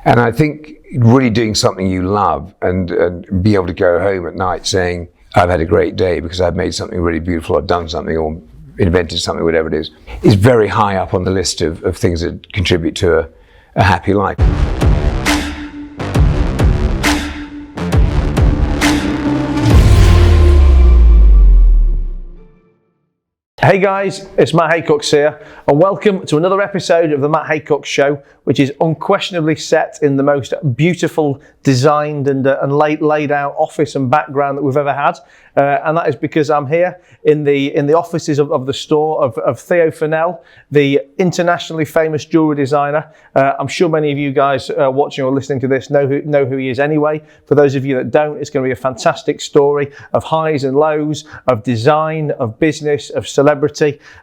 And I think really doing something you love and be able to go home at night saying, I've had a great day because I've made something really beautiful, I've done something or invented something, whatever it is very high up on the list of things that contribute to a happy life. Hey guys, it's Matt Haycox here, and welcome to another episode of the Matt Haycox Show, which is unquestionably set in the most beautiful, designed and laid out office and background that we've ever had, and that is because I'm here in the offices of the store of Theo Fennell, the internationally famous jewellery designer. I'm sure many of you guys watching or listening to this know who he is anyway. For those of you that don't, it's going to be a fantastic story of highs and lows, of design, of business, of celebrity,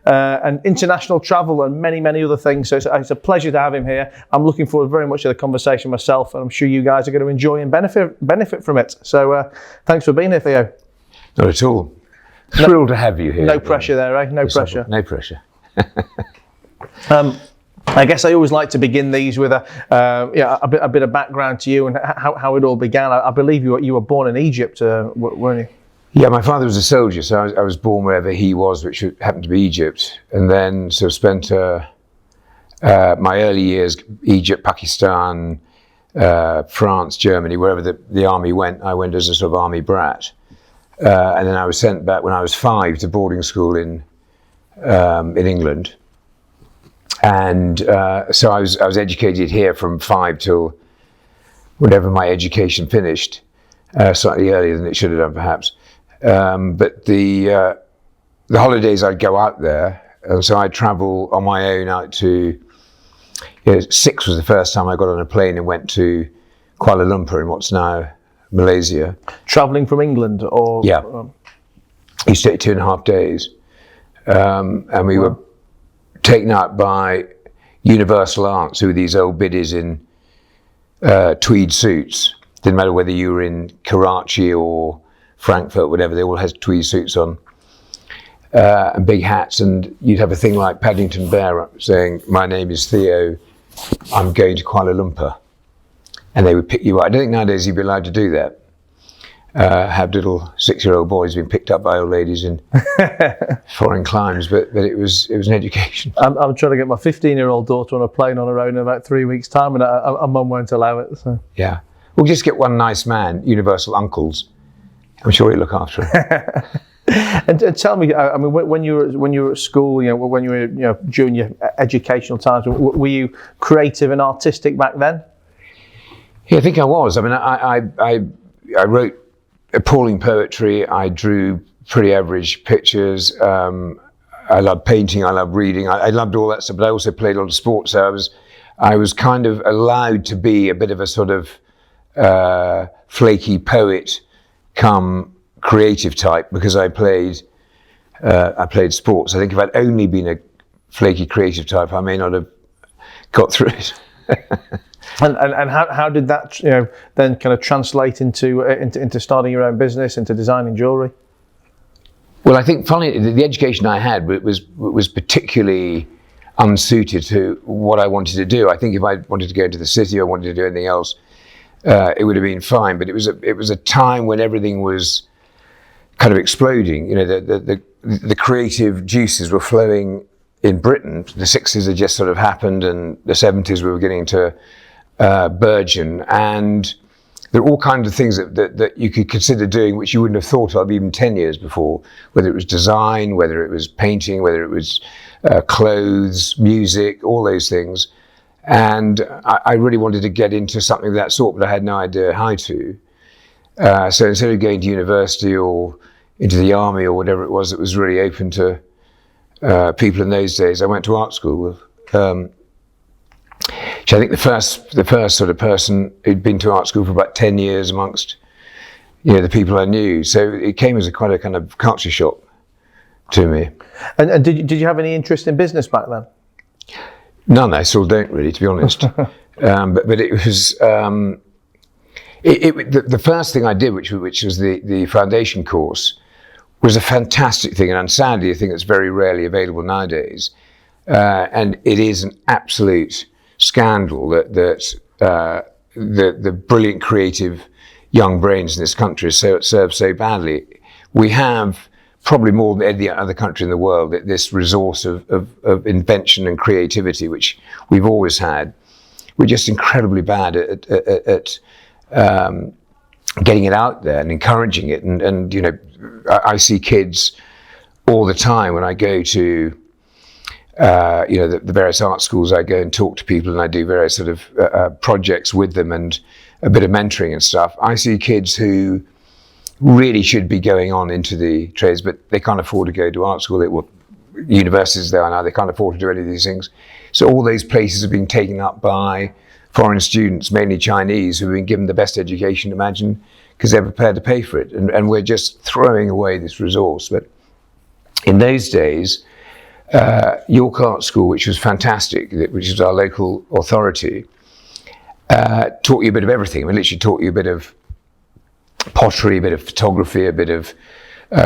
and international travel and many other things. So it's a pleasure to have him here. I'm looking forward very much to the conversation myself, and I'm sure you guys are going to enjoy and benefit from it. So thanks for being here, Theo. Not at all. Thrilled to have you here. No pressure there, eh? No pressure. No pressure. I guess I always like to begin these with a bit of background to you and how it all began. I believe you were born in Egypt, weren't you? Yeah, my father was a soldier, so I was born wherever he was, which happened to be Egypt, and then sort of spent my early years Egypt, Pakistan, France, Germany, wherever the army went. I went as a sort of army brat, and then I was sent back when I was 5 to boarding school in England, and so I was educated here from 5 till whenever my education finished, slightly earlier than it should have done perhaps. But the holidays I'd go out there, and so I'd travel on my own out to, 6 was the first time I got on a plane and went to Kuala Lumpur in what's now Malaysia. Travelling from England or? Yeah. You stayed 2.5 days. And we were taken out by Universal Aunts, who were these old biddies in tweed suits. Didn't matter whether you were in Karachi or Frankfurt, whatever, they all had tweed suits on and big hats, and you'd have a thing like Paddington Bear saying, "My name is Theo, I'm going to Kuala Lumpur," and they would pick you up. I don't think nowadays you'd be allowed to do that. Have little 6-year-old boys being picked up by old ladies in foreign climes, but it was an education. I'm trying to get my 15-year-old daughter on a plane on her own in about 3 weeks' time, and our mum won't allow it. So. Yeah, we'll just get one nice man, Universal Uncles. I'm sure he'll look after him. And tell me, I mean, when you were at school, when you were, during your educational times, were you creative and artistic back then? Yeah, I think I was. I mean, I wrote appalling poetry. I drew pretty average pictures. I loved painting. I loved reading. I loved all that stuff. But I also played a lot of sports. So I was kind of allowed to be a bit of a sort of flaky poet, come creative type, because I played sports. I think if I'd only been a flaky creative type, I may not have got through it. And how did that then kind of translate into starting your own business, into designing jewellery? Well, I think finally the education I had was particularly unsuited to what I wanted to do. I think if I wanted to go into the city or wanted to do anything else, it would have been fine. But it was a time when everything was kind of exploding. The creative juices were flowing in Britain. The 60s had just sort of happened, and the 70s we were getting to burgeon, and there are all kinds of things that you could consider doing which you wouldn't have thought of even 10 years before, whether it was design, whether it was painting, whether it was clothes, music, all those things. And I really wanted to get into something of that sort, but I had no idea how to. So instead of going to university or into the army or whatever it was that was really open to people in those days, I went to art school. Which I think the first sort of person who'd been to art school for about 10 years amongst the people I knew. So it came as quite a kind of culture shock to me. And did you have any interest in business back then? None. I still don't really, to be honest. But it was the first thing I did, which was the foundation course, was a fantastic thing, and sadly a thing that's very rarely available nowadays. And it is an absolute scandal that the brilliant creative young brains in this country serve so badly. We have probably more than any other country in the world this resource of invention and creativity, which we've always had. We're just incredibly bad at getting it out there and encouraging it. And you know, I see kids all the time when I go to you know, the various art schools. I go and talk to people, and I do various sort of projects with them and a bit of mentoring and stuff. I see kids who really should be going on into the trades, but they can't afford to go to art school. Universities there now, they can't afford to do any of these things. So all those places have been taken up by foreign students, mainly Chinese, who've been given the best education imagine because they're prepared to pay for it. And we're just throwing away this resource. But in those days, York Art School, which was fantastic, which is our local authority, taught you a bit of everything. I mean, literally taught you a bit of pottery, a bit of photography, a bit of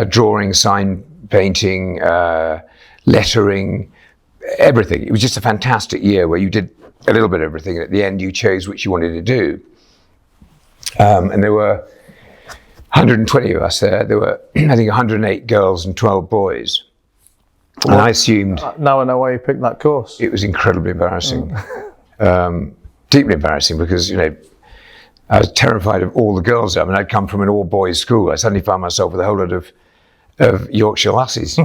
drawing, sign painting, lettering, everything. It was just a fantastic year where you did a little bit of everything, and at the end you chose which you wanted to do. And there were 120 of us there. There were, I think, 108 girls and 12 boys. And I assumed... Now I know why you picked that course. It was incredibly embarrassing. Deeply embarrassing, because, you know, I was terrified of all the girls. I mean, I'd come from an all-boys school. I suddenly found myself with a whole lot of Yorkshire lassies.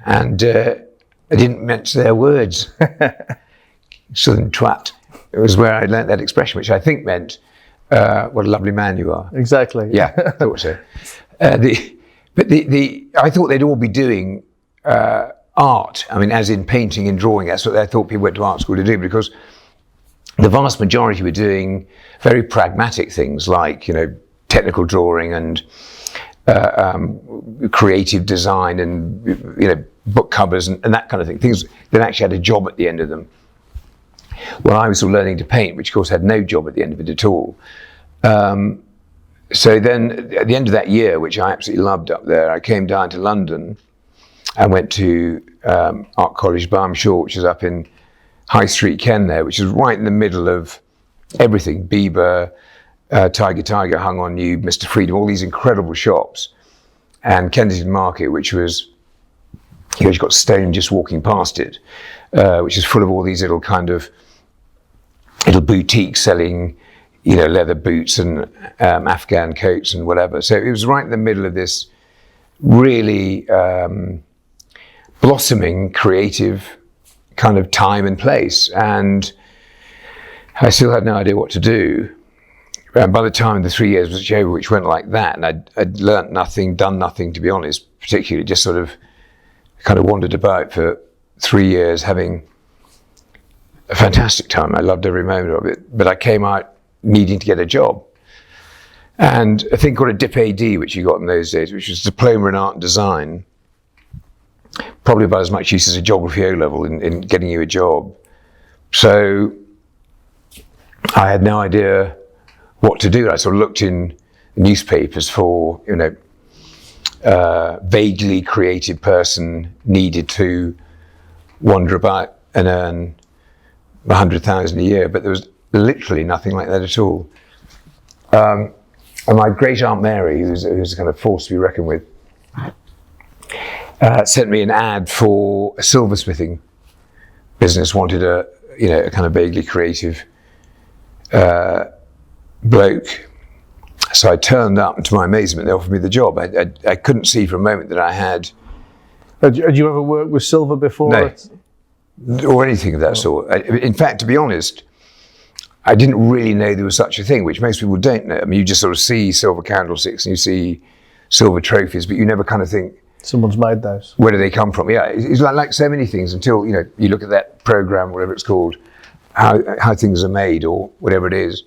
And I didn't mention their words. Southern twat. It was where I learnt that expression, which I think meant, what a lovely man you are. Exactly. Yeah, I thought so. I thought they'd all be doing art. I mean, as in painting and drawing. That's what I thought people went to art school to do, because the vast majority were doing very pragmatic things like, you know, technical drawing and creative design and, you know, book covers and that kind of thing. Things that actually had a job at the end of them. Well, I was still learning to paint, which of course had no job at the end of it at all. So then at the end of that year, which I absolutely loved up there, I came down to London and went to Art College Byam, which is up in High Street, Ken there, which is right in the middle of everything. Bieber, Tiger hung on you, Mr. Freedom, all these incredible shops. And Kensington Market, which was, you know, you've got stone just walking past it, which is full of all these little kind of little boutiques selling, you know, leather boots and Afghan coats and whatever. So it was right in the middle of this really blossoming creative kind of time and place, and I still had no idea what to do. And by the time the 3 years was over, which went like that, and I'd learnt nothing, done nothing, to be honest, particularly just sort of kind of wandered about for 3 years, having a fantastic time. I loved every moment of it, but I came out needing to get a job. And a thing called a Dip AD, which you got in those days, which was a diploma in art and design, probably about as much use as a geography O-level in getting you a job. So I had no idea what to do. I sort of looked in newspapers for, you know, vaguely creative person needed to wander about and earn 100,000 a year, but there was literally nothing like that at all. And my great aunt Mary, who's a kind of force to be reckoned with, sent me an ad for a silversmithing business. Wanted a kind of vaguely creative bloke. So I turned up, and to my amazement, they offered me the job. I couldn't see for a moment that I had. Had you ever worked with silver before? No, or anything of that sort. In fact, to be honest, I didn't really know there was such a thing, which most people don't know. I mean, you just sort of see silver candlesticks and you see silver trophies, but you never kind of think, someone's made those. Where do they come from? Yeah, it's like so many things until, you know, you look at that program, whatever it's called, how things are made or whatever it is,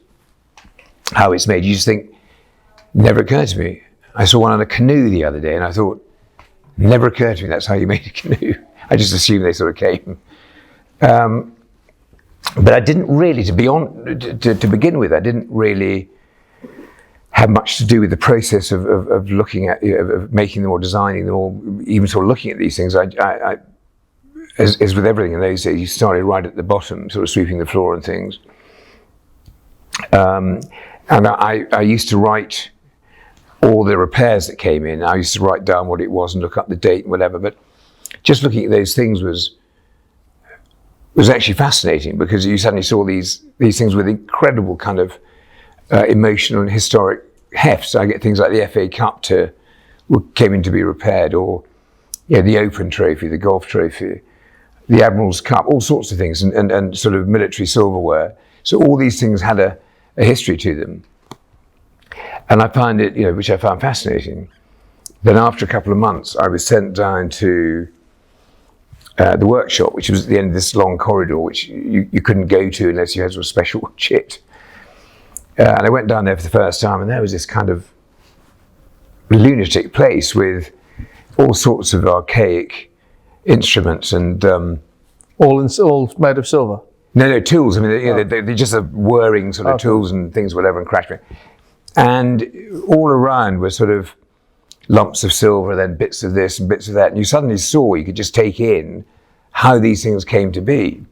how it's made. You just think, never occurred to me. I saw one on a canoe the other day and I thought, never occurred to me that's how you made a canoe. I just assumed they sort of came. But I didn't really, to begin with, I didn't really have much to do with the process of looking at, of making them or designing them or even sort of looking at these things. As with everything in those days, you started right at the bottom, sort of sweeping the floor and things. And I used to write all the repairs that came in. I used to write down what it was and look up the date and whatever. But just looking at those things was actually fascinating, because you suddenly saw these things with incredible kind of emotional and historic heft. So I get things like the FA Cup came in to be repaired, or the Open Trophy, the Golf Trophy, the Admiral's Cup, all sorts of things, and sort of military silverware. So all these things had a history to them. And I find it, which I found fascinating. Then after a couple of months, I was sent down to the workshop, which was at the end of this long corridor, which you couldn't go to unless you had some special kit. And I went down there for the first time, and there was this kind of lunatic place with all sorts of archaic instruments and all made of silver. No, tools. I mean, they're just whirring sort of tools and things, whatever, and crashing. And all around were sort of lumps of silver, then bits of this and bits of that. And you suddenly saw, you could just take in how these things came to be.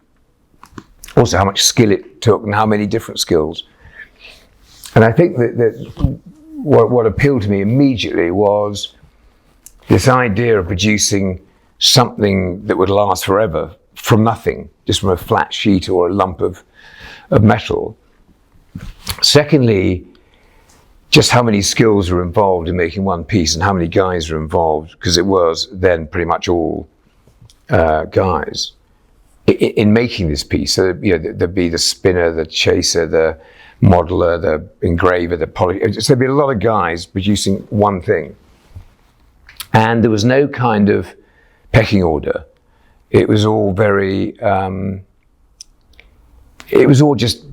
Also, how much skill it took and how many different skills. And I think that what appealed to me immediately was this idea of producing something that would last forever from nothing, just from a flat sheet or a lump of metal. Secondly, just how many skills are involved in making one piece and how many guys are involved, because it was then pretty much all guys in making this piece. So there'd be the spinner, the chaser, the modeler, the engraver, the polisher. So there'd be a lot of guys producing one thing. And there was no kind of pecking order. It was all it was all just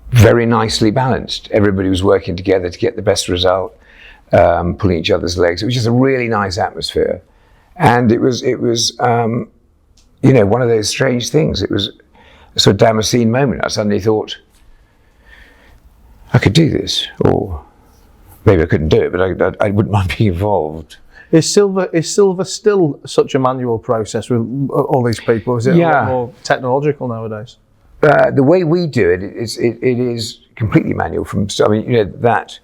very nicely balanced. Everybody was working together to get the best result, pulling each other's legs. It was just a really nice atmosphere. And it was one of those strange things. It was a sort of Damascene moment. I suddenly thought, I could do this, or maybe I couldn't do it, but I wouldn't mind being involved. Is silver still such a manual process with all these people? Is it a lot more technological nowadays? The way we do it is completely manual. That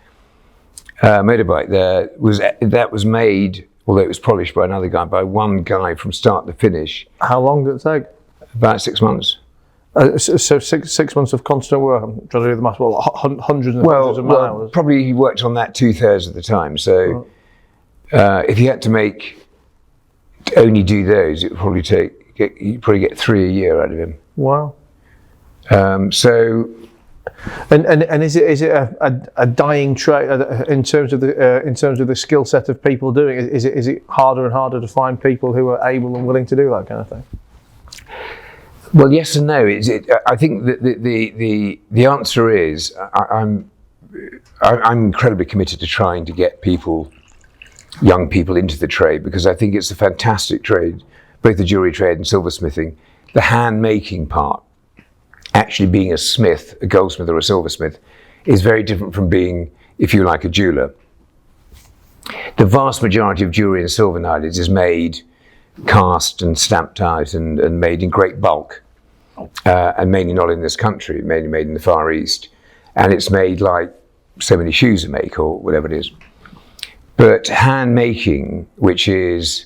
motorbike that was made, although it was polished by another guy, by one guy from start to finish. How long did it take? About 6 months. So 6 months of constant work. I'm trying to do the math. Well, hundreds and hundreds of man hours. Probably he worked on that 2/3 of the time. So if you had to only do those, it would probably you'd probably get 3 a year out of him. Wow. So. And is it a dying trade in terms of the skill set of people doing it? Is it harder and harder to find people who are able and willing to do that kind of thing? Well, yes and no. I think that the answer is I'm incredibly committed to trying to get young people into the trade, because I think it's a fantastic trade, both the jewellery trade and silversmithing. The hand making part, actually being a smith, a goldsmith or a silversmith, is very different from being, if you like, a jeweller. The vast majority of jewellery and silver nowadays is made, cast and stamped out and made in great bulk, and mainly not in this country, mainly made in the Far East. And it's made like so many shoes are made, or whatever it is. But hand making, which is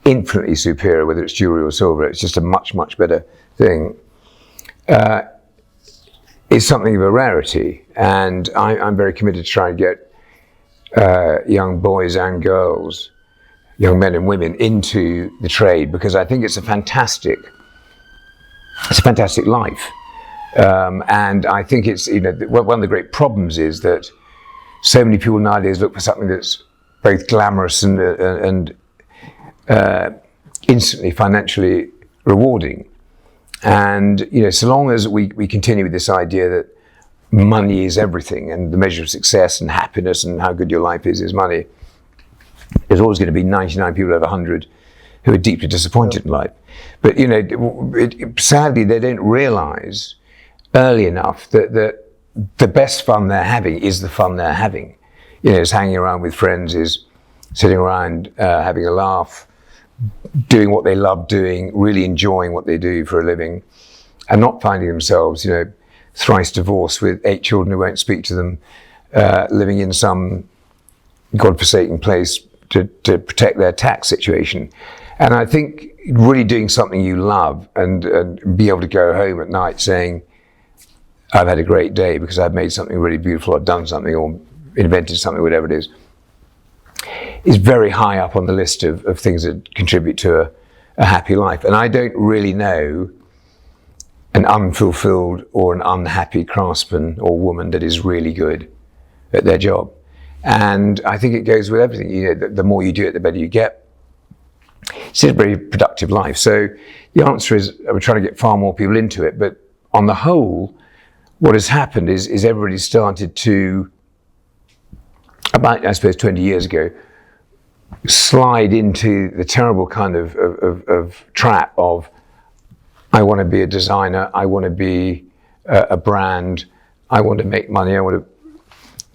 infinitely superior, whether it's jewellery or silver, it's just a much, much better thing, is something of a rarity. And I'm very committed to try and get young boys and girls, young men and women, into the trade, because I think it's a fantastic life. And I think it's, one of the great problems is that so many people nowadays look for something that's both glamorous and instantly financially rewarding. And so long as we continue with this idea that money is everything, and the measure of success and happiness and how good your life is money, there's always going to be 99 people out of 100 who are deeply disappointed in life. But sadly, they don't realise early enough that the best fun they're having is the fun they're having. It's hanging around with friends, is sitting around having a laugh, doing what they love doing, really enjoying what they do for a living, and not finding themselves, thrice divorced with 8 children who won't speak to them, living in some godforsaken place to protect their tax situation. And I think really doing something you love and be able to go home at night saying, I've had a great day because I've made something really beautiful, I've done something or invented something, whatever it is very high up on the list of things that contribute to a happy life. And I don't really know an unfulfilled or an unhappy craftsman or woman that is really good at their job. And I think it goes with everything. You know, the more you do it, the better you get. It's a very productive life. So the answer is we're trying to get far more people into it. But on the whole, what has happened is everybody started to, about, I suppose, 20 years ago, slide into the terrible kind of trap of, I want to be a designer, I want to be a brand, I want to make money,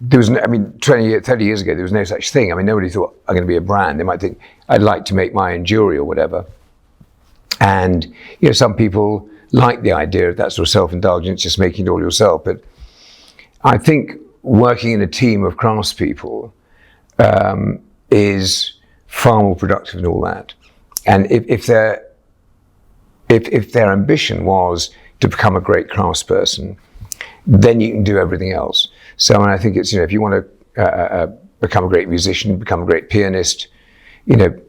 there was no, 30 years ago, there was no such thing. Nobody thought, I'm going to be a brand. They might think, I'd like to make my own jewelry or whatever. And, some people like the idea of that sort of self-indulgence, just making it all yourself. But I think working in a team of craftspeople is far more productive than all that. And if their ambition was to become a great craftsperson, then you can do everything else. So I think it's, if you want to become a great musician, become a great pianist, then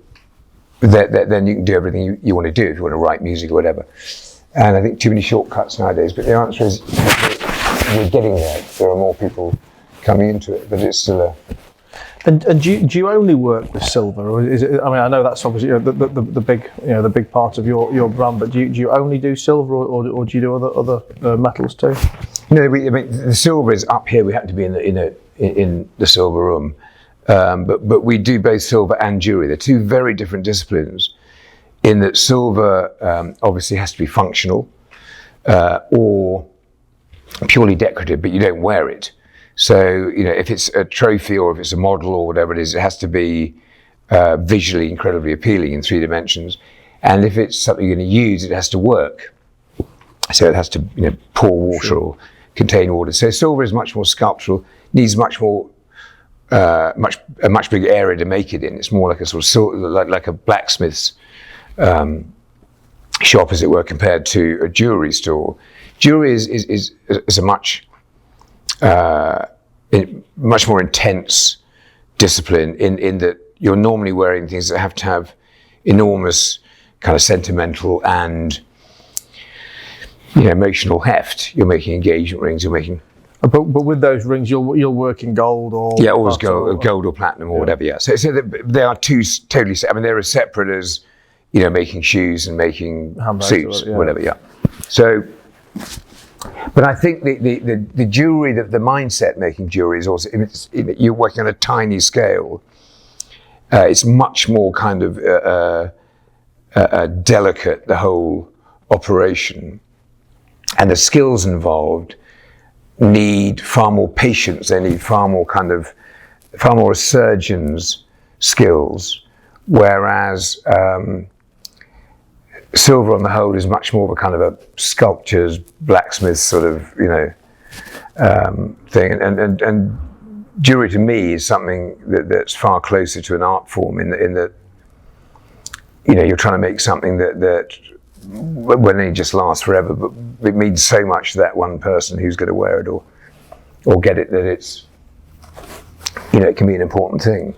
you can do everything you want to do if you want to write music or whatever. And I think too many shortcuts nowadays, but the answer is we're getting there. There are more people coming into it, but it's still a... And do you only work with silver, or is it? I know that's obviously the big part of your brand. But do you only do silver, or do you do other metals too? No, the silver is up here. We happen to be in the silver room, but we do both silver and jewelry. They're two very different disciplines. In that silver obviously has to be functional or purely decorative, but you don't wear it. So, if it's a trophy or if it's a model or whatever it is, it has to be visually incredibly appealing in 3 dimensions. And if it's something you're going to use, it has to work. So it has to, pour water or contain water. So silver is much more sculptural, needs much more, a much bigger area to make it in. It's more like a sort of like a blacksmith's shop, as it were, compared to a jewelry store. Jewelry is a much more intense discipline in that you're normally wearing things that have to have enormous kind of sentimental and emotional heft. You're making engagement rings. You're making, but with those rings, you're working gold or always gold or platinum or whatever. Yeah. So they are two totally. They're as separate as making shoes and making suits, whatever. Yeah. So. But I think the jewelry, the mindset making jewelry is also, you're working on a tiny scale. It's much more kind of delicate, the whole operation. And the skills involved need far more patience. They need far more a surgeon's skills. Whereas silver on the whole is much more of a kind of a sculptor's, blacksmith sort of, thing. And jewelry to me is something that's far closer to an art form in that, you're trying to make something that won't only just last forever, but it means so much to that one person who's going to wear it or get it, that it's, it can be an important thing.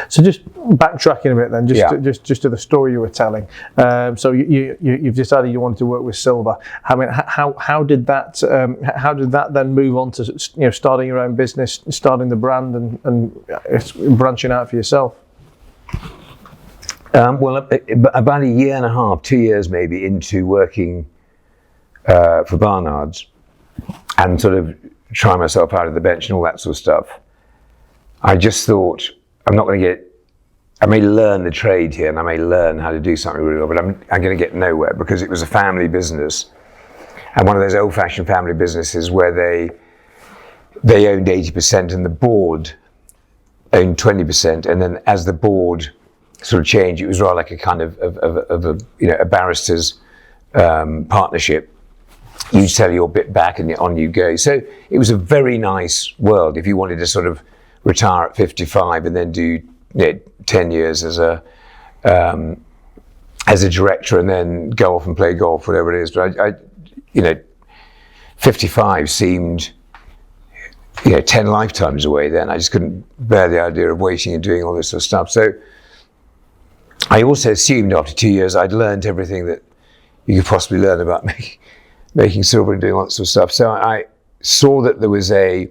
So just backtracking a bit then, just to the story you were telling. So you've decided you wanted to work with silver. How did that then move on to starting your own business, starting the brand, and branching out for yourself? About a year and a half, 2 years maybe into working for Barnard's and sort of trying myself out of the bench and all that sort of stuff, I just thought, I may learn the trade here and I may learn how to do something really well, but I'm going to get nowhere, because it was a family business, and one of those old-fashioned family businesses where they owned 80% and the board owned 20%, and then as the board sort of changed, it was rather like a kind of a barrister's partnership, you sell your bit back and on you go. So it was a very nice world if you wanted to sort of retire at 55 and then do 10 years as a director and then go off and play golf, whatever it is. But I 55 seemed 10 lifetimes away then. I just couldn't bear the idea of waiting and doing all this sort of stuff. So I also assumed after 2 years I'd learned everything that you could possibly learn about making silver and doing all that sort of stuff. So I saw that there was a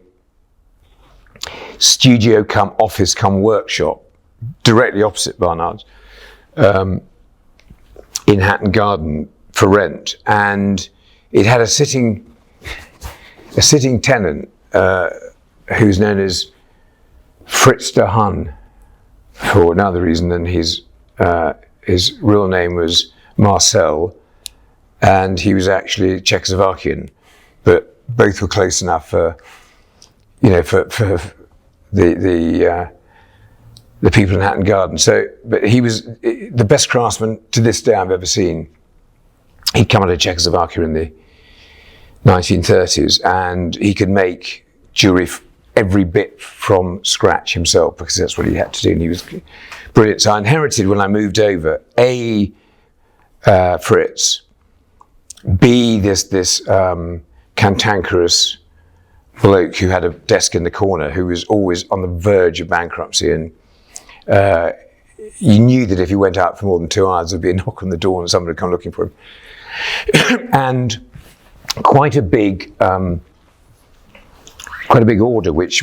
studio come office come workshop directly opposite Barnard's in Hatton Garden for rent, and it had a sitting tenant who's known as Frith for no other reason than his real name was Marcel, and he was actually Czechoslovakian, but both were close enough for the people in Hatton Garden. So, but he was the best craftsman to this day I've ever seen. He'd come out of Czechoslovakia in the 1930s, and he could make jewellery every bit from scratch himself because that's what he had to do, and he was brilliant. So I inherited, when I moved over, A, Fritz, B, this cantankerous bloke who had a desk in the corner who was always on the verge of bankruptcy, and you knew that if he went out for more than 2 hours there'd be a knock on the door and somebody would come looking for him. And quite a big order which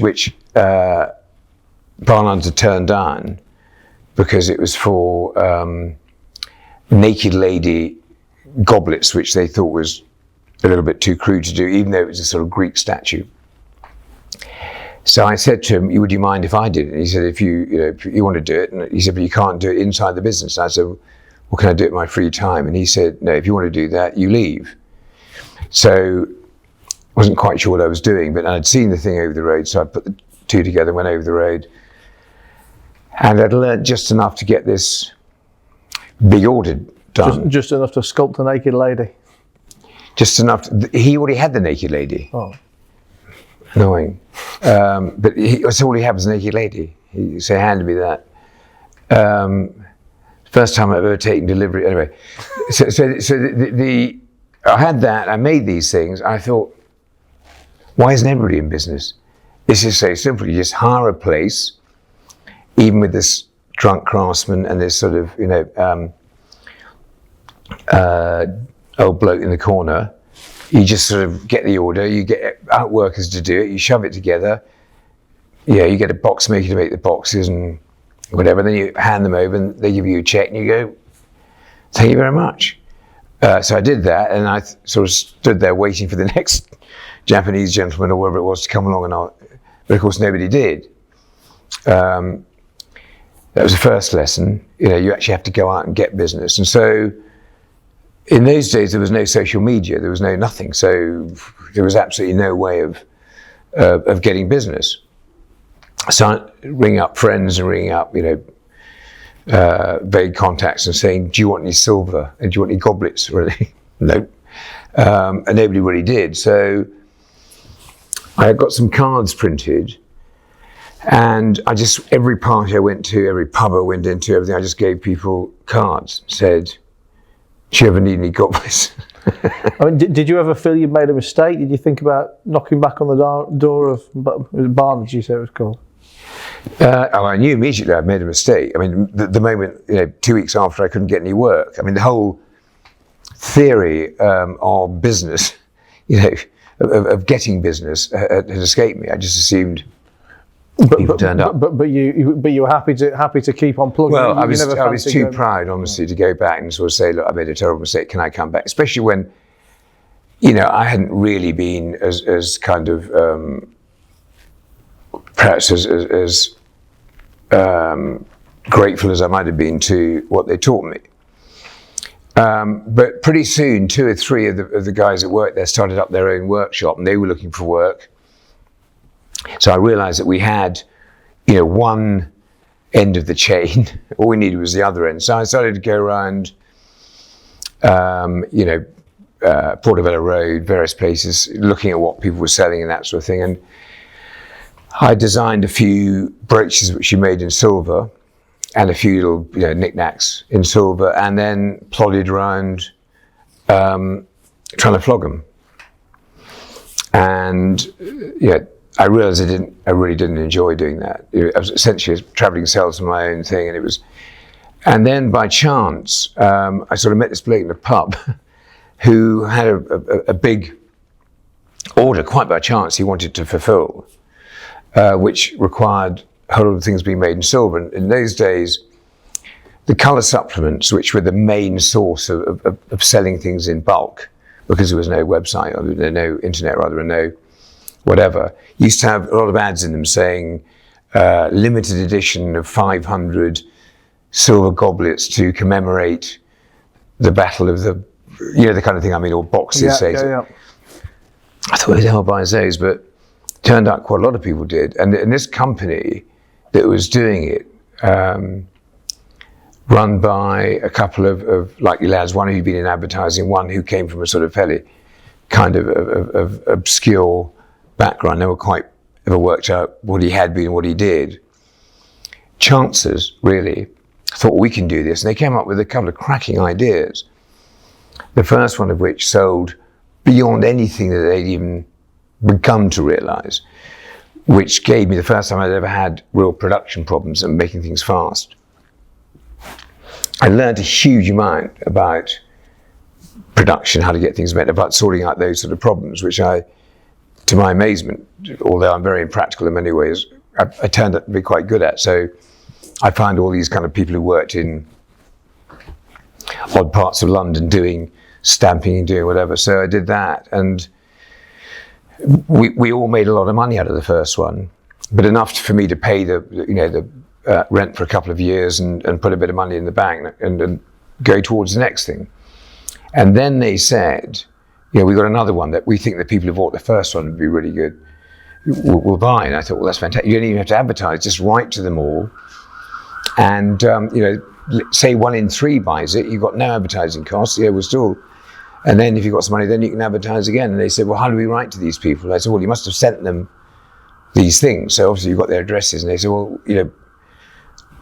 Barnard had turned down because it was for naked lady goblets, which they thought was a little bit too crude to do, even though it was a sort of Greek statue. So I said to him, would you mind if I did it? And he said, if you want to do it. And he said, but you can't do it inside the business. And I said, well, can I do it in my free time? And he said, no, if you want to do that, you leave. So I wasn't quite sure what I was doing, but I'd seen the thing over the road, so I put the two together, went over the road, and I'd learned just enough to get this big order done. Just enough to sculpt a naked lady? Just enough. He already had the naked lady. Oh. Annoying. But that's all he had was a naked lady. So he handed me that. First time I've ever taken delivery. Anyway, so I had that. I made these things. I thought, why isn't everybody in business? This is so simple. You just hire a place, even with this drunk craftsman and this sort of old bloke in the corner. You just sort of get the order, you get out workers to do it, you shove it together. Yeah, you get a box maker to make the boxes and whatever, then you hand them over and they give you a check and you go, thank you very much. So I did that, and I sort of stood there waiting for the next Japanese gentleman or whoever it was to come along, but of course nobody did. That was the first lesson. You actually have to go out and get business. And so in those days, there was no social media, there was no nothing, so there was absolutely no way of getting business. So I ring up friends and ring up, vague contacts and saying, do you want any silver? And do you want any goblets? Really? No. And nobody really did. So I got some cards printed, and every party I went to, every pub I went into, everything, I just gave people cards, said, do you ever need any goblets? I mean, did you ever feel you'd made a mistake? Did you think about knocking back on the door of Barnard, you said it was called? I knew immediately I'd made a mistake. I mean, the moment, 2 weeks after I couldn't get any work. I mean, the whole theory of business, of getting business had escaped me. I just assumed people turned up. But you were happy to keep on plugging. Well, I was too proud, honestly, to go back and sort of say, look, I made a terrible mistake. Can I come back? Especially when, I hadn't really been as kind of perhaps as grateful as I might have been to what they taught me. But pretty soon, 2 or 3 of the guys that worked there started up their own workshop, and they were looking for work. So I realised that we had, one end of the chain. All we needed was the other end. So I started to go around, Portobello Road, various places, looking at what people were selling and that sort of thing. And I designed a few brooches which she made in silver, and a few little knickknacks in silver, and then plodded around trying to flog them. And I realised I really didn't enjoy doing that. I was essentially a travelling salesman, my own thing, and then by chance I sort of met this bloke in a pub who had a big order, quite by chance, he wanted to fulfil, which required a whole lot of things being made in silver. And in those days, the colour supplements, which were the main source of selling things in bulk, because there was no website, or no internet rather, and no whatever, used to have a lot of ads in them saying limited edition of 500 silver goblets to commemorate the Battle of the kind of thing, or boxes. Yeah. I thought, who the hell buys those? But turned out quite a lot of people did. And this company that was doing it, run by a couple of likely lads, one who'd been in advertising, one who came from a sort of fairly kind of obscure background, never quite ever worked out what he had been and what he did. Chances, really. I thought, we can do this. And they came up with a couple of cracking ideas. The first one of which sold beyond anything that they'd even begun to realise, which gave me the first time I'd ever had real production problems and making things fast. I learned a huge amount about production, how to get things made, about sorting out those sort of problems, which I, to my amazement, although I'm very impractical in many ways, I turned out to be quite good at. So I found all these kind of people who worked in odd parts of London doing stamping and doing whatever. So I did that, and we all made a lot of money out of the first one, but enough for me to pay the rent for a couple of years and put a bit of money in the bank and go towards the next thing. And then they said, we got another one that we think the people who bought the first one would be really good. We'll buy. And I thought, well, that's fantastic. You don't even have to advertise, just write to them all. And, say 1 in 3 buys it, you've got no advertising costs. We'll still. And then if you've got some money, then you can advertise again. And they said, well, how do we write to these people? I said, well, you must have sent them these things. So obviously you've got their addresses. And they said, well,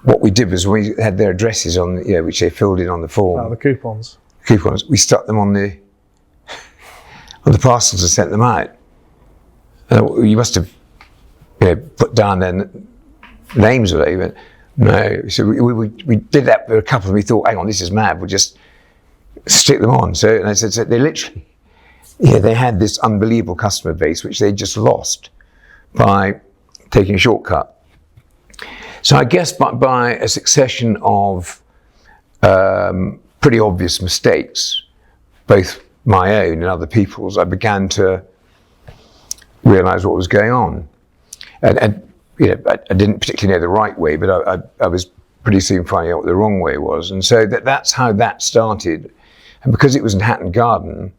what we did was we had their addresses on, which they filled in on the form. Oh, the coupons. We stuck them on the parcels and sent them out. You must have, put down their names or whatever. No, so we did that for a couple, and we thought, hang on, this is mad. We'll just stick them on. And I said, so they literally, they had this unbelievable customer base, which they just lost by taking a shortcut. So I guess by a succession of pretty obvious mistakes, both my own and other people's, I began to realise what was going on. And I didn't particularly know the right way, but I was pretty soon finding out what the wrong way was. And so that's how that started. And because it was in Hatton Garden,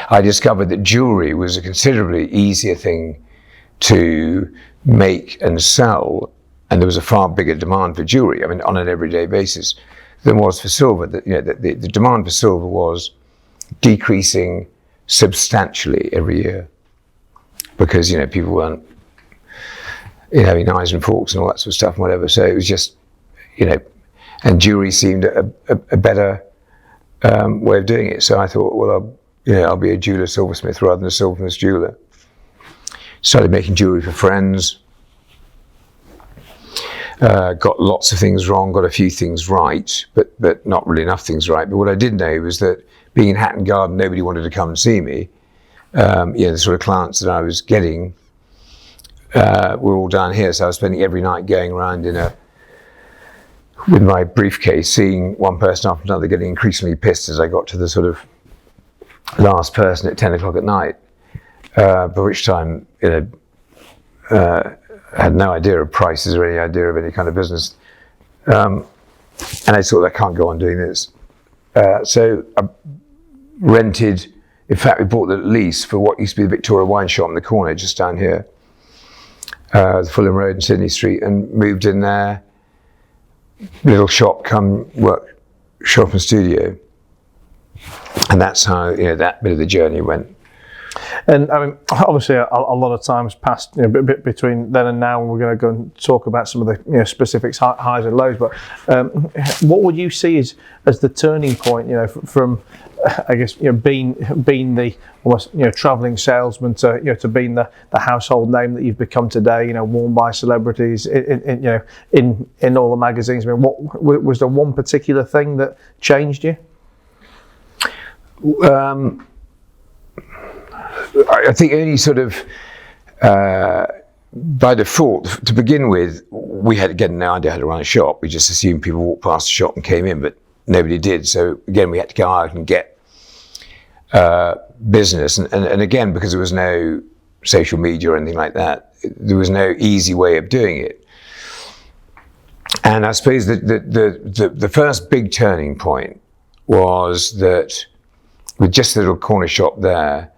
I discovered that jewellery was a considerably easier thing to make and sell, and there was a far bigger demand for jewellery, on an everyday basis, than was for silver. The demand for silver was decreasing substantially every year, because people weren't having knives and forks and all that sort of stuff and whatever. So it was just, and jewellery seemed a better way of doing it. So I thought, well, I'll be a jeweller silversmith rather than a silversmith jeweller. Started making jewellery for friends. Got lots of things wrong, got a few things right, but not really enough things right. But what I did know was that being in Hatton Garden, nobody wanted to come and see me. The sort of clients that I was getting were all down here, so I was spending every night going around with my briefcase, seeing one person after another, getting increasingly pissed as I got to the sort of last person at 10 o'clock at night, by which time, I had no idea of prices or any idea of any kind of business. And I thought, I can't go on doing this. So I rented, in fact, we bought the lease for what used to be the Victoria wine shop in the corner, just down here, the Fulham Road and Sydney Street, and moved in there. Little shop, come work, shop and studio. And that's how that bit of the journey went. And I mean, obviously, a lot of times passed between then and now, and we're going to go and talk about some of the specifics, highs and lows. But what would you see as the turning point? From I guess being the almost travelling salesman to being the household name that you've become today. Worn by celebrities in all the magazines. I mean, what was there one particular thing that changed you? I think only sort of by default, to begin with, we had again no idea how to run a shop. We just assumed people walked past the shop and came in, but nobody did. So again, we had to go out and get business. And again, because there was no social media or anything like that, there was no easy way of doing it. And I suppose the first big turning point was that with just a little corner shop there,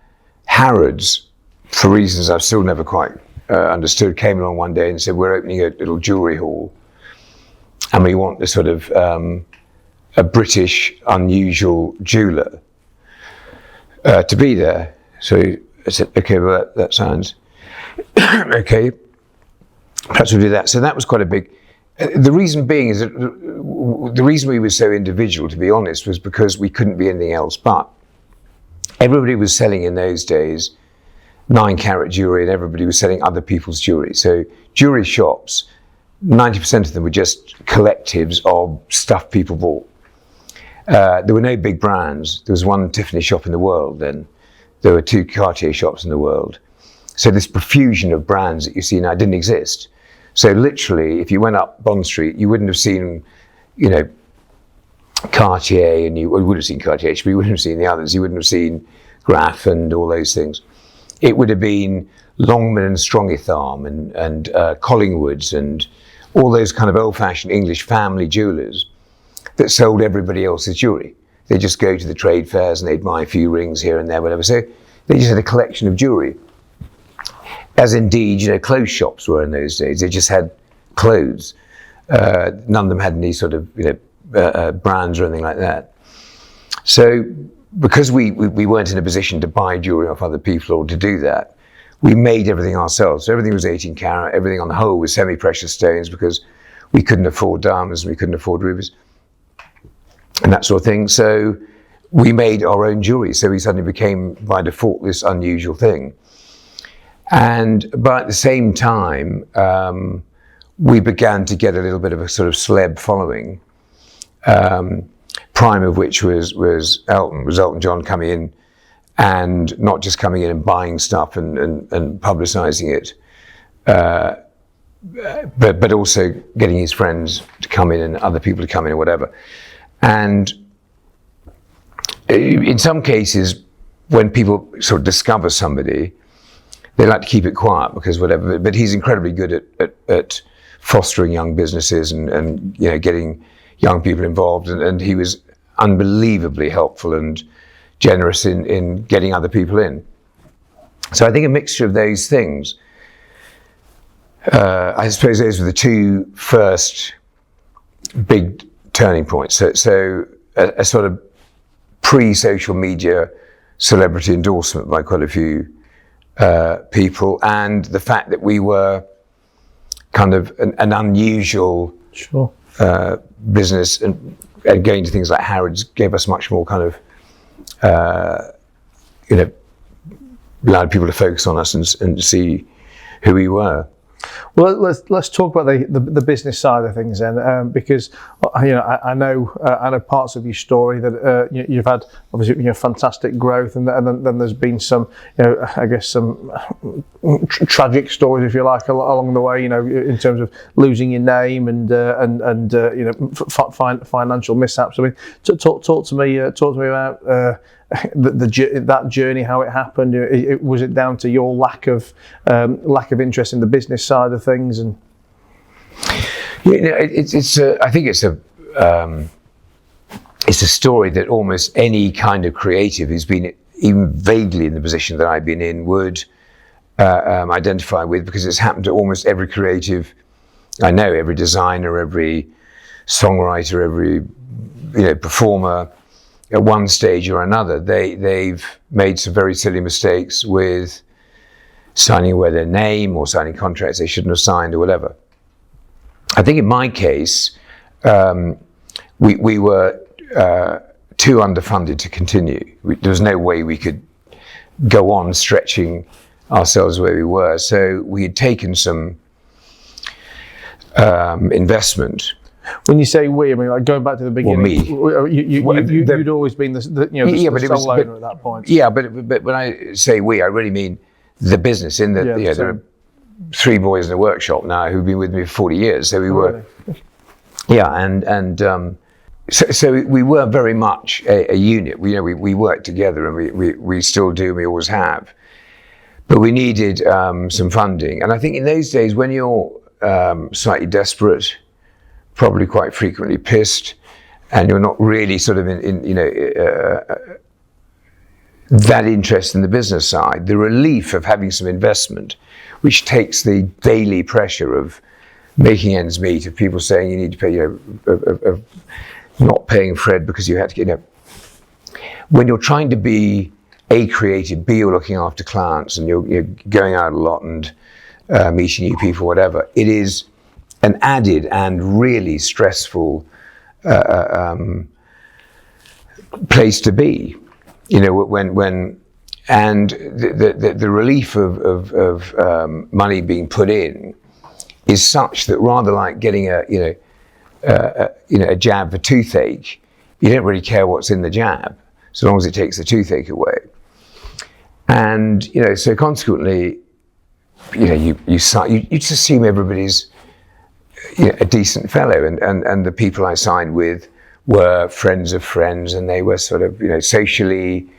Harrods, for reasons I've still never quite understood, came along one day and said, we're opening a little jewellery hall and we want a sort of a British unusual jeweller to be there. So I said, okay, well that sounds okay, perhaps we'll do that. So that was quite a big, the reason being is that the reason we were so individual, to be honest, was because we couldn't be anything else but. Everybody was selling in those days 9-carat jewellery, and everybody was selling other people's jewellery. So jewellery shops, 90% of them were just collectives of stuff people bought. There were no big brands. There was one Tiffany shop in the world then. There were 2 Cartier shops in the world. So this profusion of brands that you see now didn't exist. So literally, if you went up Bond Street, you wouldn't have seen, Cartier, and you would have seen Cartier, but you wouldn't have seen the others. You wouldn't have seen Graff and all those things. It would have been Longman and Strongitham and Collingwoods and all those kind of old-fashioned English family jewellers that sold everybody else's jewellery. They'd just go to the trade fairs and they'd buy a few rings here and there, whatever. So they just had a collection of jewellery. As indeed, clothes shops were in those days. They just had clothes. None of them had any sort of, brands or anything like that. So because we weren't in a position to buy jewellery off other people or to do that, we made everything ourselves. So everything was 18-carat, everything on the whole was semi-precious stones because we couldn't afford diamonds and we couldn't afford rubies and that sort of thing. So we made our own jewellery. So we suddenly became, by default, this unusual thing. But at the same time, we began to get a little bit of a sort of celeb following. Prime of which was Elton John coming in, and not just coming in and buying stuff and publicising it, but also getting his friends to come in and other people to come in or whatever. And in some cases, when people sort of discover somebody, they like to keep it quiet because whatever. But he's incredibly good at fostering young businesses and getting young people involved, and he was unbelievably helpful and generous in getting other people in. So I think a mixture of those things. I suppose those were the 2 first big turning points. So a sort of pre-social media celebrity endorsement by quite a few people, and the fact that we were kind of an unusual business, and going to things like Harrods gave us much more kind of, allowed people to focus on us and see who we were. Well, let's talk about the business side of things then, because I know parts of your story that you've had obviously fantastic growth, and then there's been some I guess some tragic stories, if you like, along the way, in terms of losing your name and financial mishaps. I mean, talk to me about that journey, how it happened. Was it down to your lack of interest in the business side of things? And I think it's a story that almost any kind of creative who's been even vaguely in the position that I've been in would identify with, because it's happened to almost every creative I know, every designer, every songwriter, every performer, at one stage or another, they've made some very silly mistakes with signing away their name or signing contracts they shouldn't have signed or whatever. I think in my case, we were too underfunded to continue. There was no way we could go on stretching ourselves where we were. So we had taken some investment. When you say we, I mean, like going back to the beginning. Well, me. You'd always been the sole owner at that point. Yeah, but when I say we, I really mean the business. In that, there are 3 boys in the workshop now who've been with me for 40 years. So we were, so we were very much a unit. We worked together, and we still do. And we always have. But we needed some funding, and I think in those days, when you're slightly desperate, probably quite frequently pissed, and you're not really sort of that interested in the business side, the relief of having some investment, which takes the daily pressure of making ends meet, of people saying you need to pay, of not paying Fred because you had to, when you're trying to be a creative, you're looking after clients and you're going out a lot and meeting new people, whatever, it is an added and really stressful place to be. When and the relief of money being put in is such that rather like getting a jab for toothache, you don't really care what's in the jab so long as it takes the toothache away. And so consequently, you just assume everybody's a decent fellow, and the people I signed with were friends of friends, and they were sort of socially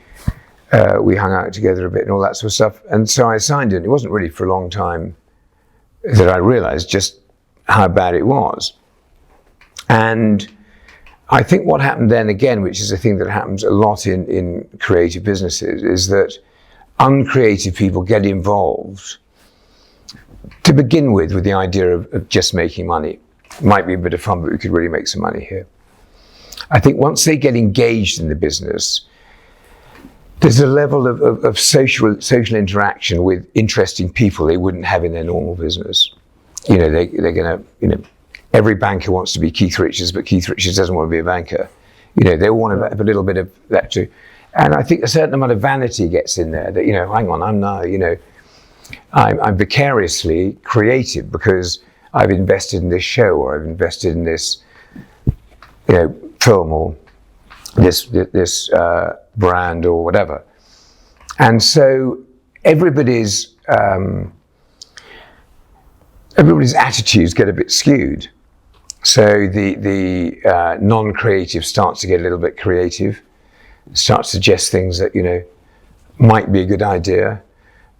we hung out together a bit and all that sort of stuff. And so I signed it. It wasn't really for a long time that I realized just how bad it was. And I think what happened then again, which is a thing that happens a lot in creative businesses, is that uncreative people get involved to begin with the idea of just making money. It might be a bit of fun, but we could really make some money here. I think once they get engaged in the business, there's a level of social interaction with interesting people they wouldn't have in their normal business. They're going to, every banker wants to be Keith Richards, but Keith Richards doesn't want to be a banker. They all want to have a little bit of that too. And I think a certain amount of vanity gets in there that, hang on, I'm now, I'm vicariously creative because I've invested in this show, or I've invested in this, film, or this brand or whatever. And so everybody's attitudes get a bit skewed. So the non-creative starts to get a little bit creative, starts to suggest things that, might be a good idea.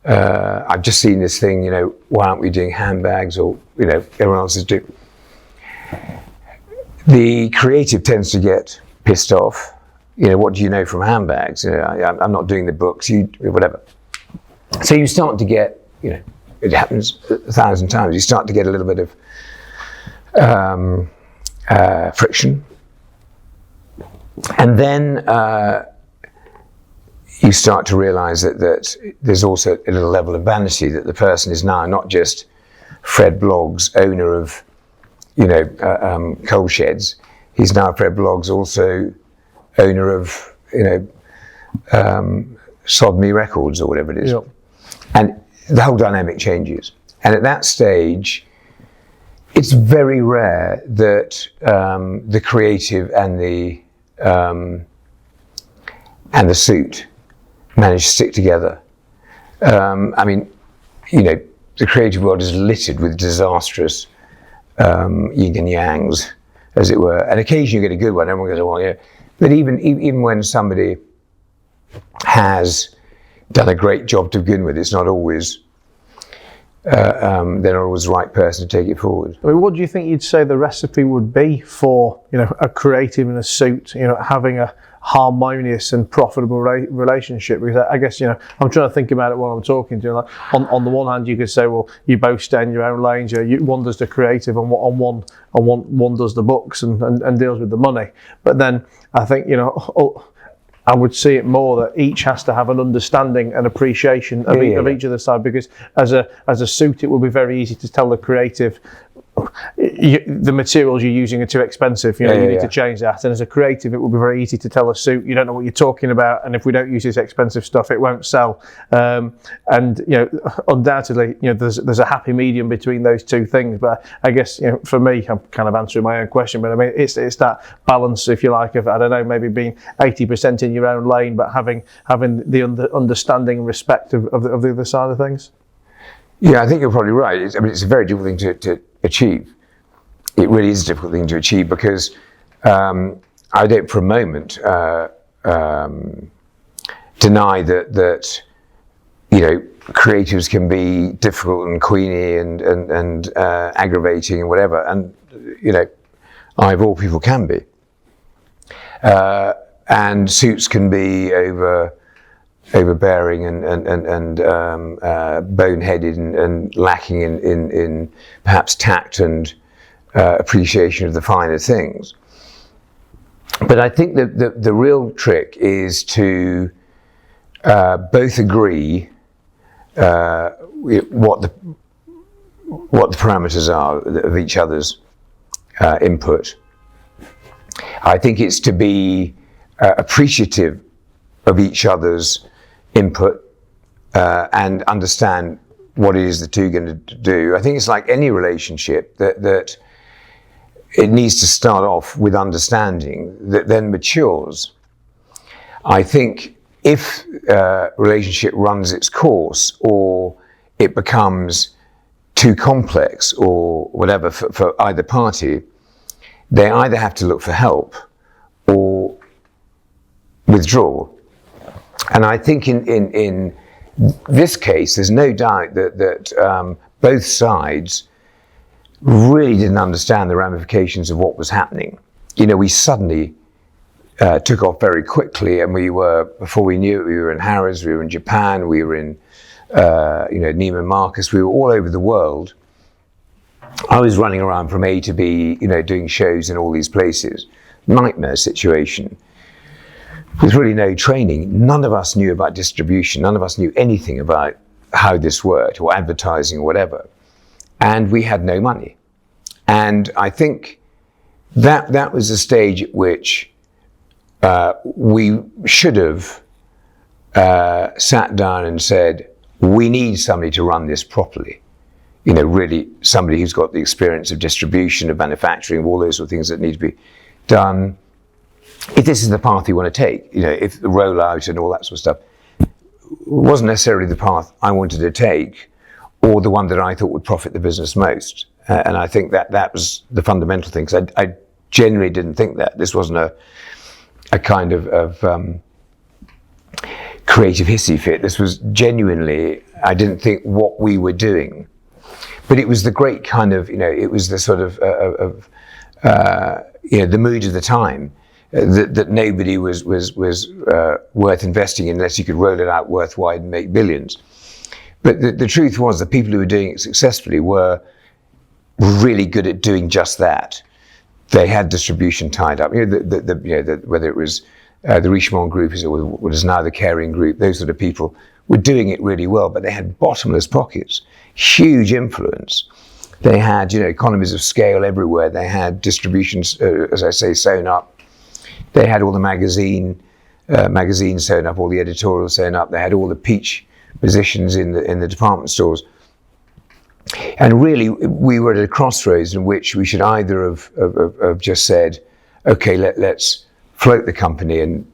I've just seen this thing, why aren't we doing handbags, or, everyone else is doing. The creative tends to get pissed off. What do you know from handbags? I'm not doing the books, whatever. So you start to get, it happens 1,000 times. You start to get a little bit of friction. And then you start to realize that there's also a little level of vanity, that the person is now not just Fred Bloggs, owner of, coal sheds. He's now Fred Bloggs, also owner of, Sod Me Records, or whatever it is. Yep. And the whole dynamic changes. And at that stage, it's very rare that the creative and the suit manage to stick together. The creative world is littered with disastrous yin and yangs, as it were. And occasionally you get a good one. Everyone goes, well, yeah. But even when somebody has done a great job to begin with, it's not always they're not always the right person to take it forward. I mean, what do you think you'd say the recipe would be for a creative in a suit, having a harmonious and profitable relationship? Because I guess I'm trying to think about it while I'm talking to you. Like on the one hand, you could say, well, you both stay in your own lanes. One does the creative, and one does the books and deals with the money. But then I think I would see it more that each has to have an understanding and appreciation of, each other's side, because as a suit, it will be very easy to tell the creative, the materials you're using are too expensive, you need to change that. And as a creative, it will be very easy to tell a suit, you don't know what you're talking about, and if we don't use this expensive stuff, it won't sell. And undoubtedly, there's a happy medium between those two things. But I guess, for me, I'm kind of answering my own question, but I mean, it's that balance, if you like, of, I don't know, maybe being 80% in your own lane, but having the understanding and respect of the other side of things. Yeah, I think you're probably right. It's a very difficult thing to achieve. It really is a difficult thing to achieve, because I don't for a moment deny that creatives can be difficult and queasy and aggravating and whatever, and I of all people can be, and suits can be overbearing and boneheaded and lacking in perhaps tact and appreciation of the finer things. But I think that the real trick is to both agree what the parameters are of each other's input. I think it's to be appreciative of each other's input and understand what it is the two are going to do. I think it's like any relationship that it needs to start off with understanding that then matures. I think if a relationship runs its course, or it becomes too complex or whatever for either party, they either have to look for help or withdraw. And I think in this case, there's no doubt that both sides really didn't understand the ramifications of what was happening. We suddenly took off very quickly, and before we knew it, we were in Harrods, we were in Japan, we were in Neiman Marcus, we were all over the world. I was running around from A to B, doing shows in all these places. Nightmare situation. With really no training. None of us knew about distribution. None of us knew anything about how this worked, or advertising, or whatever. And we had no money. And I think that was the stage at which we should have sat down and said, we need somebody to run this properly. Really somebody who's got the experience of distribution, of manufacturing, of all those sort of things that need to be done. If this is the path you want to take, if the rollout and all that sort of stuff wasn't necessarily the path I wanted to take, or the one that I thought would profit the business most. And I think that was the fundamental thing, because I genuinely didn't think that. This wasn't a kind of creative hissy fit. This was genuinely, I didn't think what we were doing. But it was the great kind of, it was the sort of the mood of the time. That nobody was worth investing in unless you could roll it out worthwhile and make billions. But the truth was, the people who were doing it successfully were really good at doing just that. They had distribution tied up. Whether it was the Richemont Group, or what is now the Caring Group, those sort of people were doing it really well. But they had bottomless pockets, huge influence. They had economies of scale everywhere. They had distributions, as I say, sewn up. They had all the magazines sewn up, all the editorials sewn up. They had all the peach positions in the department stores. And really, we were at a crossroads in which we should either have just said, okay, let's float the company and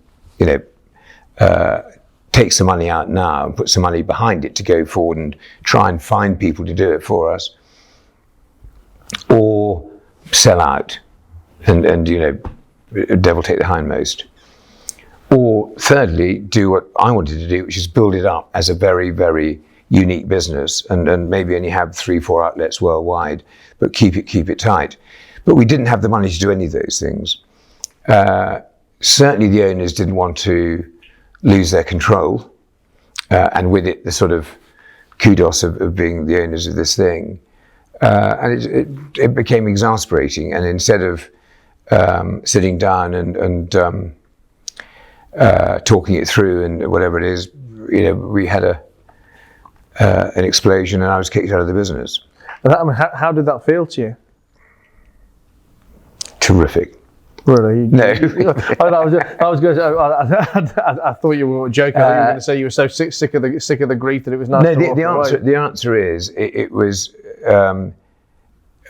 take some money out now and put some money behind it to go forward and try and find people to do it for us, or sell out and devil take the hindmost. Or thirdly, do what I wanted to do, which is build it up as a very, very unique business, and maybe only have 3-4 outlets worldwide, but keep it tight. But we didn't have the money to do any of those things. Certainly the owners didn't want to lose their control, and with it the sort of kudos of being the owners of this thing. And it became exasperating, and instead of sitting down and talking it through and whatever it is, we had an explosion and I was kicked out of the business. And how did that feel to you? Terrific. Really? No. I was going to. I thought you were joking. I thought you were going to say you were so sick of the grief that it was nice. No, to walk away. the answer is it was.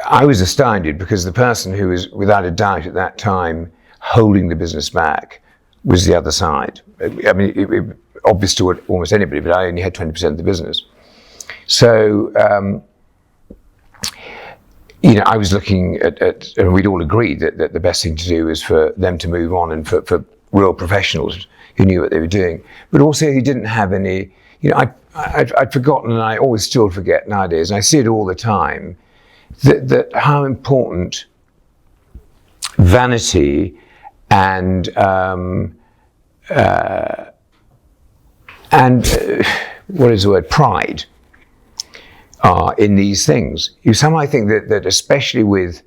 I was astounded because the person who was, without a doubt, at that time holding the business back was the other side. I mean, it obvious to almost anybody, but I only had 20% of the business. So. I was looking at, and we'd all agreed that the best thing to do was for them to move on and for real professionals who knew what they were doing, but also who didn't have any, I'd forgotten, and I always still forget nowadays, and I see it all the time, that how important vanity and what is the word, pride, are in these things. Somehow think that especially with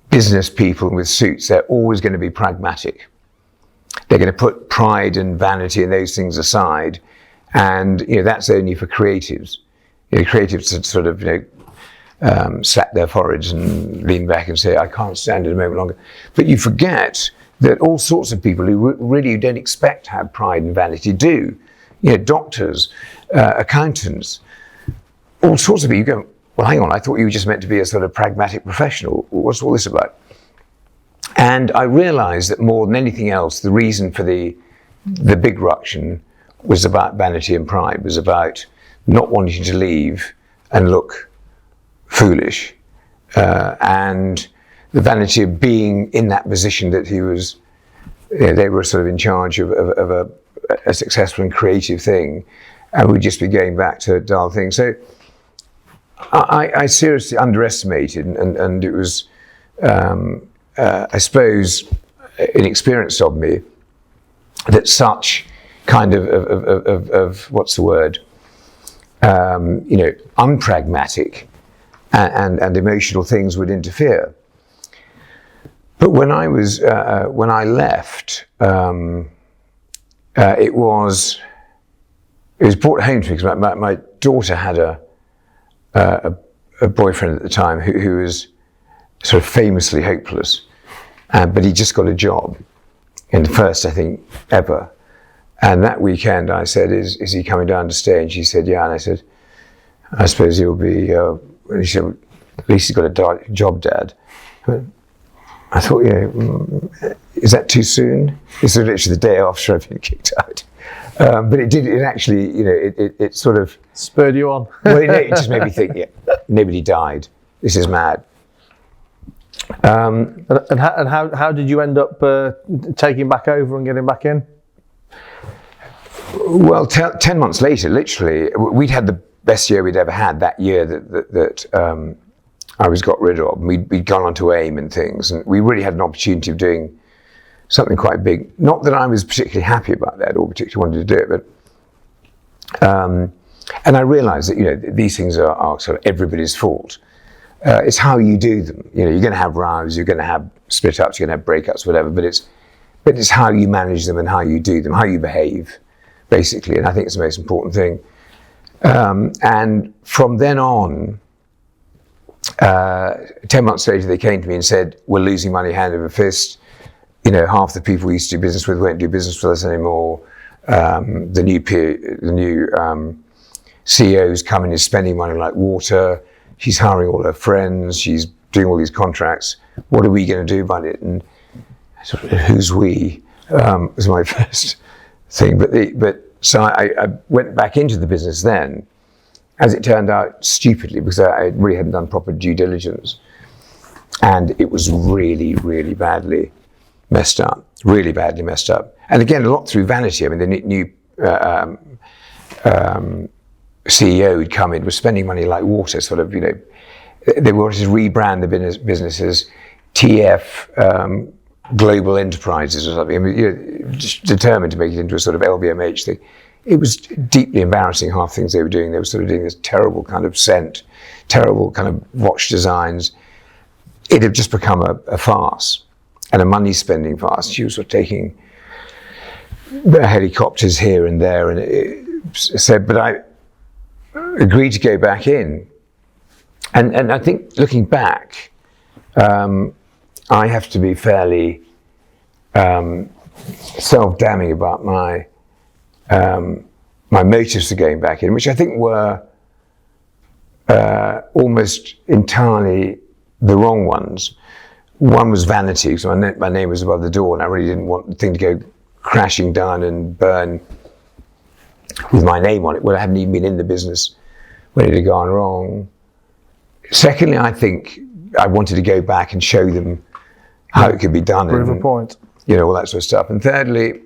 business people and with suits, they're always going to be pragmatic. They're going to put pride and vanity and those things aside, and that's only for creatives. Creatives sort of slap their foreheads and lean back and say, "I can't stand it a moment longer." But you forget that all sorts of people who really don't expect to have pride and vanity do. Doctors, accountants. All sorts of people, you go, well, hang on, I thought you were just meant to be a sort of pragmatic professional. What's all this about? And I realized that more than anything else, the reason for the big ruction was about vanity and pride, was about not wanting to leave and look foolish. And the vanity of being in that position that he was, they were sort of in charge of a successful and creative thing. And we'd just be going back to dull things. So, I seriously underestimated, and it was, I suppose, inexperienced of me that such kind of what's the word, unpragmatic and emotional things would interfere. But when I left, it was brought home to me because my daughter had a boyfriend at the time who was sort of famously hopeless, but he just got a job, in the first, I think, ever. And that weekend I said, is he coming down to stay? And she said, yeah. And I said, I suppose he'll be, and she said, at least he's got a job, Dad. But I thought, is that too soon? It's literally the day after I've been kicked out. But it actually, it sort of spurred you on. Well, it just made me think, nobody died. This is mad. And how did you end up taking back over and getting back in? Well, 10 months later, literally, we'd had the best year we'd ever had that year that I was got rid of. We'd gone on to AIM and things, and we really had an opportunity of doing something quite big. Not that I was particularly happy about that or particularly wanted to do it, but and I realised that these things are sort of everybody's fault. It's how you do them. You're going to have rows, you're going to have split ups, you're going to have breakups, whatever. But it's how you manage them and how you do them, how you behave, basically. And I think it's the most important thing. And from then on, 10 months later, they came to me and said, "We're losing money hand over fist. Half the people we used to do business with won't do business with us anymore. The new CEO's coming, is spending money like water. She's hiring all her friends. She's doing all these contracts. What are we going to do about it?" And sort of, who's we? Was my first thing. So I went back into the business then, as it turned out, stupidly, because I really hadn't done proper due diligence, and it was really, really badly messed up. Really badly messed up. And again, a lot through vanity. I mean, the new CEO who'd come in was spending money like water, sort of, they wanted to rebrand the business as TF Global Enterprises or something. I mean, just determined to make it into a sort of LVMH thing. It was deeply embarrassing, half things they were doing. They were sort of doing this terrible kind of scent, terrible kind of watch designs. It had just become a farce and a money spending farce. She was sort of taking helicopters here and there, and but I agreed to go back in. And I think looking back, I have to be fairly self-damning about my motives for going back in, which I think were almost entirely the wrong ones. One was vanity, because my name was above the door, and I really didn't want the thing to go crashing down and burn with my name on it. Well, I hadn't even been in the business when it had gone wrong. Secondly, I think I wanted to go back and show them how it could be done. Prove a point. You know, all that sort of stuff. And thirdly,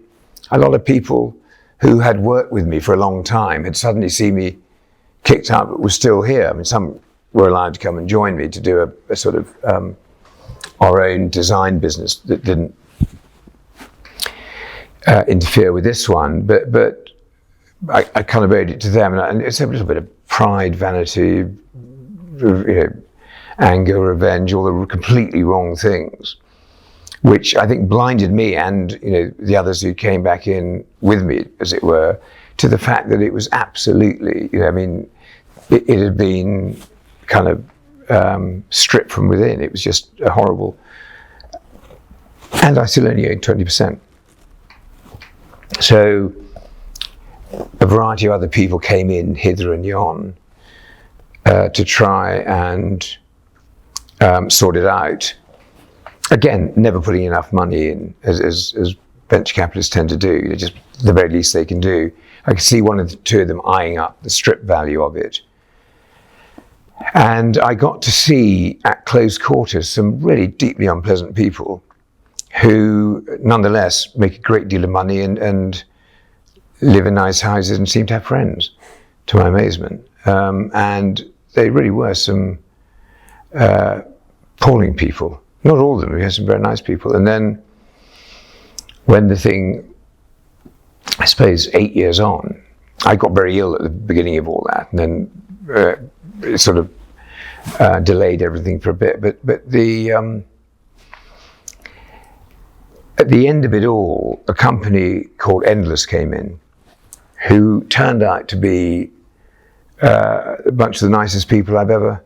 a lot of people who had worked with me for a long time had suddenly seen me kicked out but were still here. I mean, some were allowed to come and join me to do a sort of our own design business that didn't interfere with this one. But I kind of owed it to them. And it's a little bit of pride, vanity, anger, revenge, all the completely wrong things, which I think blinded me and the others who came back in with me, as it were, to the fact that it was absolutely, it had been kind of stripped from within. It was just a horrible, and I still only own 20%. So a variety of other people came in hither and yon to try and sort it out. Again, never putting enough money in, as venture capitalists tend to do. Just the very least they can do. I could see two of them eyeing up the strip value of it. And I got to see at close quarters some really deeply unpleasant people who nonetheless make a great deal of money and live in nice houses and seem to have friends, to my amazement. And they really were some appalling people. Not all of them, we had some very nice people. And then when the thing, I suppose 8 years on, I got very ill at the beginning of all that, and then it sort of delayed everything for a bit. But the at the end of it all, a company called Endless came in, who turned out to be a bunch of the nicest people I've ever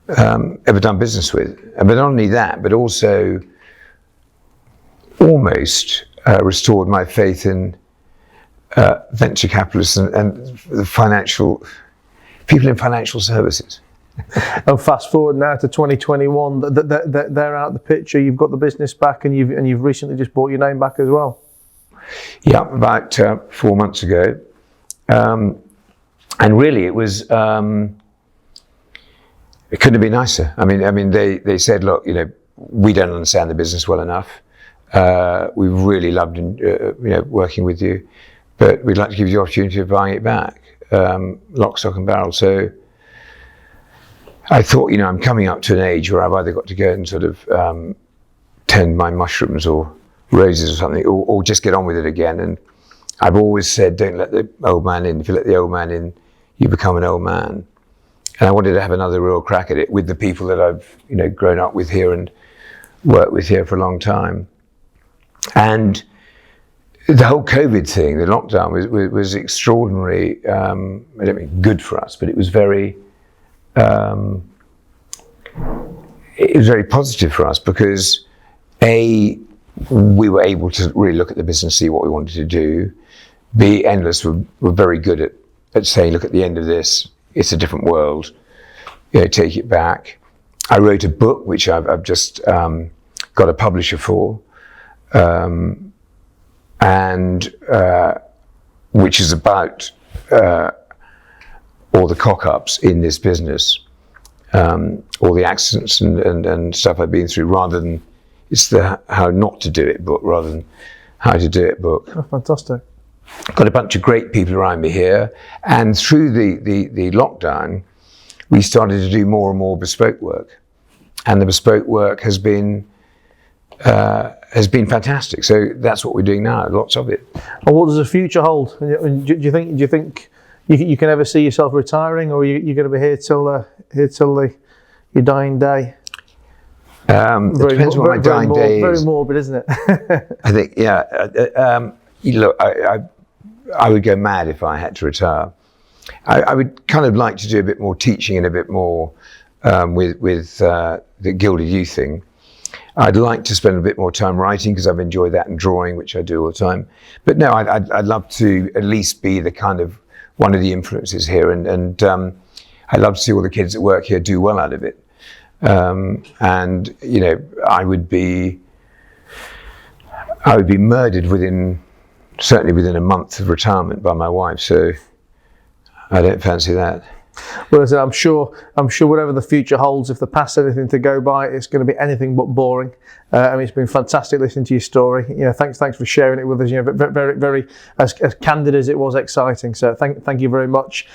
done business with. But not only that, but also almost restored my faith in venture capitalists and the financial people in financial services. And fast forward now to 2021, they're out the picture. You've got the business back, and you've recently just bought your name back as well. Yeah, about 4 months ago, and really it was. It couldn't have been nicer. I mean, they said, look, we don't understand the business well enough. We really loved, working with you, but we'd like to give you the opportunity of buying it back, lock, stock, and barrel. So I thought, I'm coming up to an age where I've either got to go and sort of tend my mushrooms or roses or something, or just get on with it again. And I've always said, don't let the old man in. If you let the old man in, you become an old man. And I wanted to have another real crack at it with the people that I've, grown up with here and worked with here for a long time. And the whole COVID thing, the lockdown, was extraordinary. I don't mean good for us, but it was very positive for us because A, we were able to really look at the business, see what we wanted to do. B, Endless were very good at saying, look, at the end of this, it's a different world, take it back. I wrote a book, which I've just got a publisher for, and which is about all the cock-ups in this business, all the accidents and stuff I've been through, rather than, it's the how not to do it book, rather than how to do it book. Oh, fantastic. Got a bunch of great people around me here, and through the lockdown, we started to do more and more bespoke work, and the bespoke work has been fantastic. So that's what we're doing now, lots of it. And what does the future hold? Do you think you can ever see yourself retiring, or you're going to be here till your dying day? It depends what my dying day is. Very morbid, isn't it? I think, yeah. look, I would go mad if I had to retire. I would kind of like to do a bit more teaching and a bit more with the Gilded Youth thing. I'd like to spend a bit more time writing because I've enjoyed that, and drawing, which I do all the time. But no, I'd love to at least be the kind of one of the influences here, and I'd love to see all the kids that work here do well out of it. And you know, I would be murdered certainly within a month of retirement by my wife. So I don't fancy that. Well, as I said, I'm sure whatever the future holds, if the past is anything to go by, it's going to be anything but boring. I mean, it's been fantastic listening to your story. You know, thanks for sharing it with us. You know, very as candid as it was exciting. So thank you very much,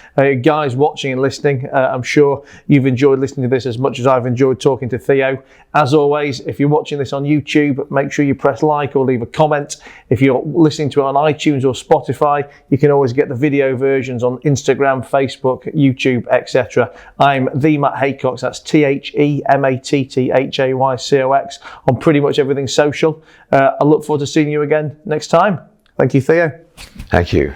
guys watching and listening. I'm sure you've enjoyed listening to this as much as I've enjoyed talking to Theo. As always, if you're watching this on YouTube, make sure you press like or leave a comment. If you're listening to it on iTunes or Spotify, you can always get the video versions on Instagram, Facebook, YouTube, etc. I'm the Matt Haycox. That's TheMattHaycox on pretty much everything social. I look forward to seeing you again next time. Thank you, Theo. Thank you.